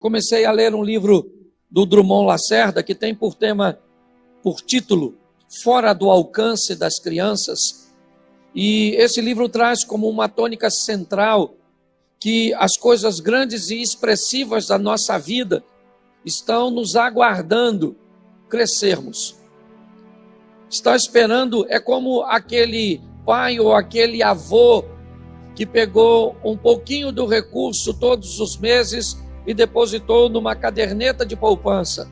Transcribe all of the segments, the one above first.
Comecei a ler um livro do Drummond Lacerda que tem por título, Fora do Alcance das Crianças. E esse livro traz como uma tônica central que as coisas grandes e expressivas da nossa vida estão nos aguardando crescermos. Está esperando, é como aquele pai ou aquele avô que pegou um pouquinho do recurso todos os meses e depositou numa caderneta de poupança,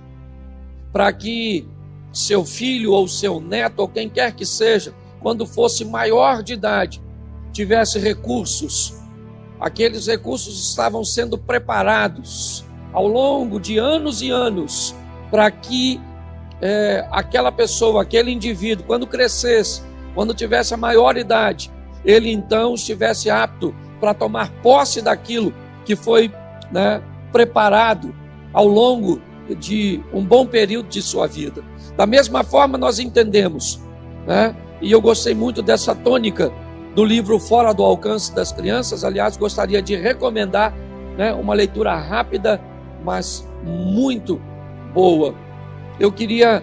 para que seu filho ou seu neto, ou quem quer que seja, quando fosse maior de idade, tivesse recursos. Aqueles recursos estavam sendo preparados ao longo de anos e anos, para que aquela pessoa, aquele indivíduo, quando crescesse, quando tivesse a maior idade, ele então estivesse apto para tomar posse daquilo que foi preparado ao longo de um bom período de sua vida. Da mesma forma nós entendemos, e eu gostei muito dessa tônica do livro Fora do Alcance das Crianças. Aliás, gostaria de recomendar uma leitura rápida, mas muito boa. Eu queria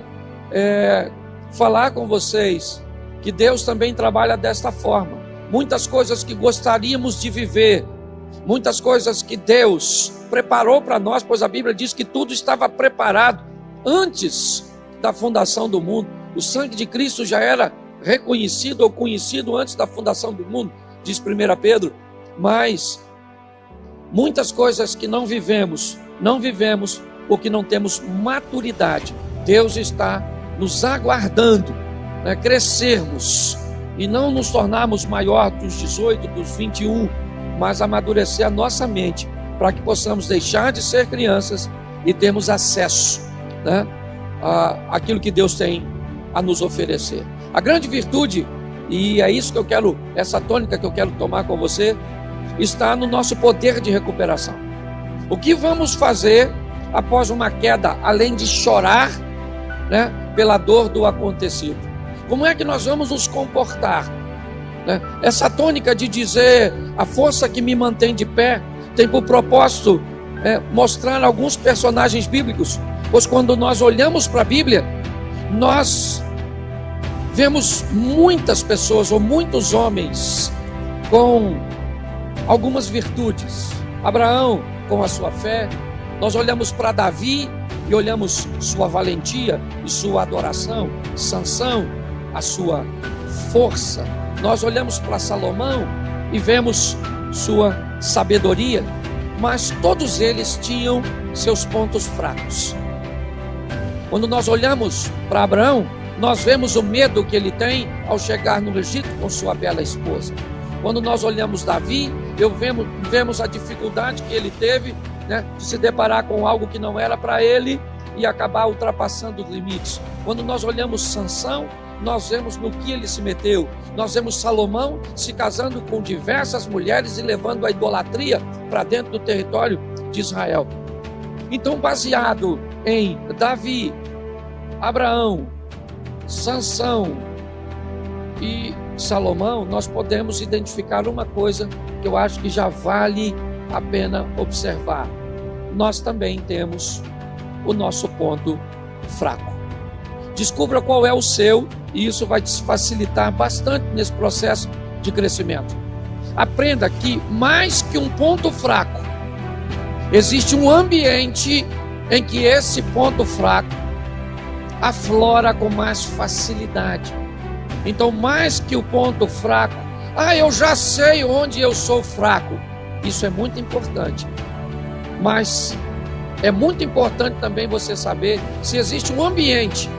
falar com vocês que Deus também trabalha desta forma. Muitas coisas que gostaríamos de viver, muitas coisas que Deus preparou para nós, pois a Bíblia diz que tudo estava preparado antes da fundação do mundo. O sangue de Cristo já era reconhecido ou conhecido antes da fundação do mundo, diz 1 Pedro. Mas muitas coisas que não vivemos porque não temos maturidade. Deus está nos aguardando, crescermos e não nos tornarmos maior dos 18, dos 21, mas amadurecer a nossa mente para que possamos deixar de ser crianças e termos acesso àquilo que Deus tem a nos oferecer. A grande virtude, e é isso que eu quero, essa tônica que eu quero tomar com você, está no nosso poder de recuperação. O que vamos fazer após uma queda, além de chorar pela dor do acontecido? Como é que nós vamos nos comportar? Essa tônica de dizer a força que me mantém de pé tem por propósito mostrar alguns personagens bíblicos, pois quando nós olhamos para a Bíblia, nós vemos muitas pessoas ou muitos homens com algumas virtudes. Abraão com a sua fé, nós olhamos para Davi e olhamos sua valentia e sua adoração. Sansão, a sua força. Nós olhamos para Salomão e vemos sua sabedoria, mas todos eles tinham seus pontos fracos. Quando nós olhamos para Abraão, nós vemos o medo que ele tem ao chegar no Egito com sua bela esposa. Quando nós olhamos Davi, vemos a dificuldade que ele teve de se deparar com algo que não era para ele e acabar ultrapassando os limites. Quando nós olhamos Sansão, nós vemos no que ele se meteu. Nós vemos Salomão se casando com diversas mulheres e levando a idolatria para dentro do território de Israel. Então, baseado em Davi, Abraão, Sansão e Salomão, nós podemos identificar uma coisa que eu acho que já vale a pena observar. Nós também temos o nosso ponto fraco. Descubra qual é o seu, e isso vai te facilitar bastante nesse processo de crescimento. Aprenda que mais que um ponto fraco, existe um ambiente em que esse ponto fraco aflora com mais facilidade. Então, mais que o ponto fraco, eu já sei onde eu sou fraco. Isso é muito importante. Mas é muito importante também você saber se existe um ambiente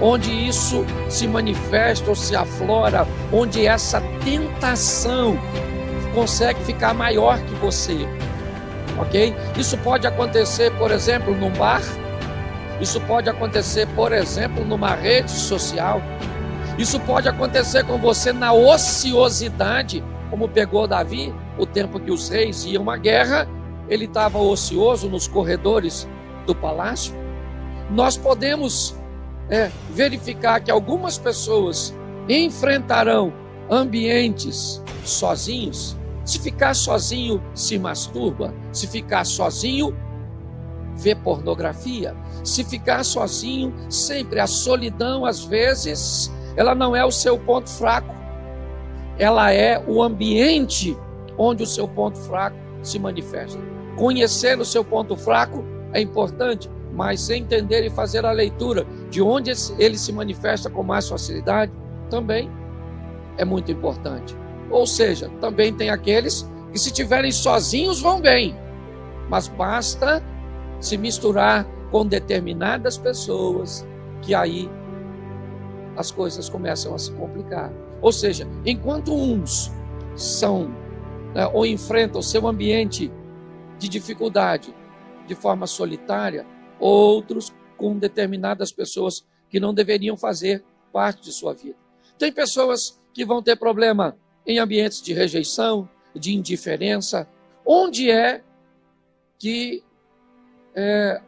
onde isso se manifesta ou se aflora, onde essa tentação consegue ficar maior que você, ok? Isso pode acontecer, por exemplo, num bar. Isso pode acontecer, por exemplo, numa rede social. Isso pode acontecer com você na ociosidade, como pegou Davi, o tempo que os reis iam à guerra, ele estava ocioso nos corredores do palácio. Nós podemos verificar que algumas pessoas enfrentarão ambientes sozinhos. Se ficar sozinho, se masturba. Se ficar sozinho, ver pornografia. Se ficar sozinho, sempre a solidão, às vezes, ela não é o seu ponto fraco. Ela é o ambiente onde o seu ponto fraco se manifesta. Conhecer o seu ponto fraco é importante, mas entender e fazer a leitura de onde ele se manifesta com mais facilidade também é muito importante. Ou seja, também tem aqueles que, se estiverem sozinhos, vão bem, mas basta se misturar com determinadas pessoas que aí as coisas começam a se complicar. Ou seja, enquanto uns são ou enfrentam seu ambiente de dificuldade de forma solitária, outros com determinadas pessoas que não deveriam fazer parte de sua vida. Tem pessoas que vão ter problema em ambientes de rejeição, de indiferença. Onde é que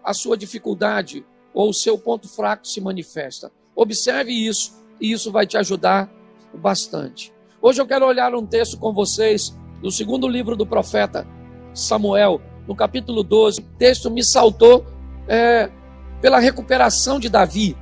a sua dificuldade ou o seu ponto fraco se manifesta? Observe isso, e isso vai te ajudar bastante. Hoje eu quero olhar um texto com vocês do segundo livro do profeta Samuel, no capítulo 12. O texto me saltou pela recuperação de Davi,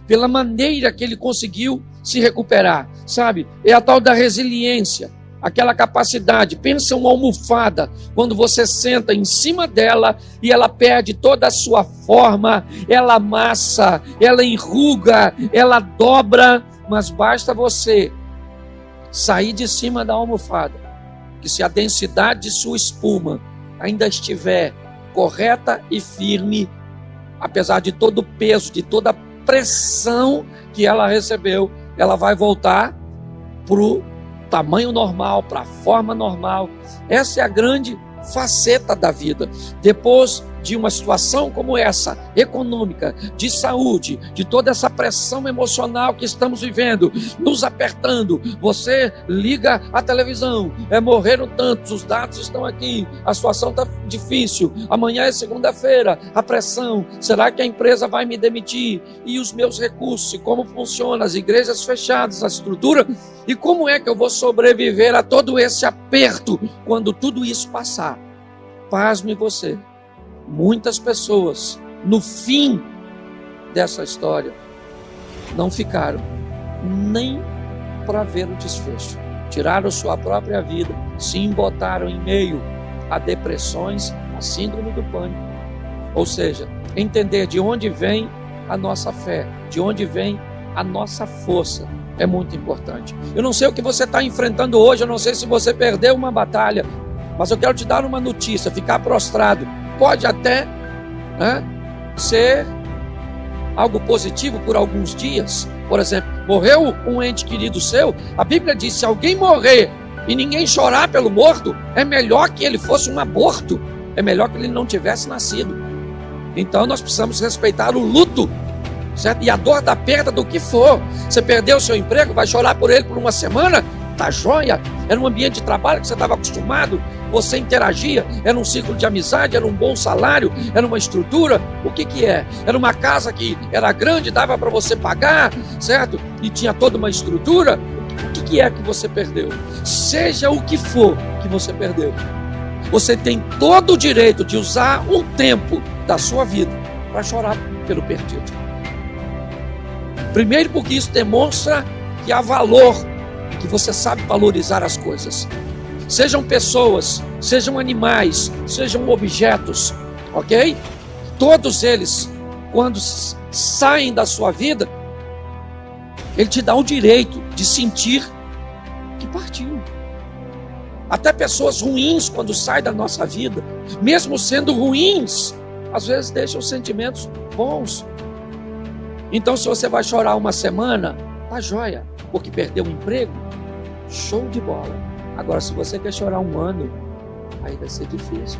pela maneira que ele conseguiu se recuperar, sabe? É a tal da resiliência, aquela capacidade. Pensa uma almofada, quando você senta em cima dela e ela perde toda a sua forma, ela amassa, ela enruga, ela dobra, mas basta você sair de cima da almofada, que se a densidade de sua espuma ainda estiver correta e firme, apesar de todo o peso, de toda a pressão que ela recebeu, ela vai voltar para o tamanho normal, para a forma normal. Essa é a grande faceta da vida. Depois de uma situação como essa, econômica, de saúde, de toda essa pressão emocional que estamos vivendo, nos apertando, você liga a televisão, morreram tantos, os dados estão aqui, a situação está difícil, amanhã é segunda-feira, a pressão, será que a empresa vai me demitir? E os meus recursos, e como funciona, as igrejas fechadas, a estrutura, e como é que eu vou sobreviver a todo esse aperto quando tudo isso passar? Pasme você. Muitas pessoas, no fim dessa história, não ficaram nem para ver o desfecho. Tiraram sua própria vida, se embotaram em meio a depressões, a síndrome do pânico. Ou seja, entender de onde vem a nossa fé, de onde vem a nossa força, é muito importante. Eu não sei o que você está enfrentando hoje, eu não sei se você perdeu uma batalha, mas eu quero te dar uma notícia: ficar prostrado pode até ser algo positivo por alguns dias. Por exemplo, morreu um ente querido seu, a Bíblia diz: se alguém morrer e ninguém chorar pelo morto, é melhor que ele fosse um aborto, é melhor que ele não tivesse nascido. Então nós precisamos respeitar o luto, certo? E a dor da perda do que for. Você perdeu o seu emprego, vai chorar por ele por uma semana? Tá joia? Era um ambiente de trabalho que você estava acostumado, você interagia, era um ciclo de amizade, era um bom salário, era uma estrutura. O que é? Era uma casa que era grande, dava para você pagar, certo? E tinha toda uma estrutura. O que é que você perdeu? Seja o que for que você perdeu, você tem todo o direito de usar um tempo da sua vida para chorar pelo perdido. Primeiro, porque isso demonstra que há valor, que você sabe valorizar as coisas. Sejam pessoas, sejam animais, sejam objetos, ok? Todos eles, quando saem da sua vida, ele te dá o direito de sentir que partiu. Até pessoas ruins, quando saem da nossa vida, mesmo sendo ruins, às vezes deixam sentimentos bons. Então, se você vai chorar uma semana, tá joia, porque perdeu o emprego, show de bola. Agora, se você quer chorar um ano, aí vai ser difícil.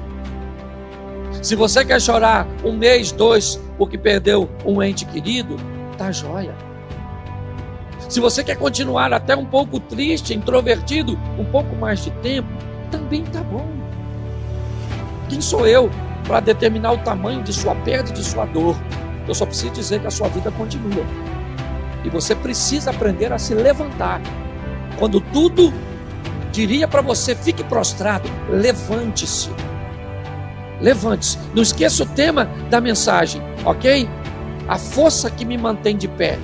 Se você quer chorar um mês, 2, porque perdeu um ente querido, tá joia. Se você quer continuar até um pouco triste, introvertido, um pouco mais de tempo, também tá bom. Quem sou eu para determinar o tamanho de sua perda e de sua dor? Eu só preciso dizer que a sua vida continua. E você precisa aprender a se levantar. Quando tudo diria para você: fique prostrado, levante-se. Levante-se. Não esqueça o tema da mensagem, ok? A força que me mantém de pé.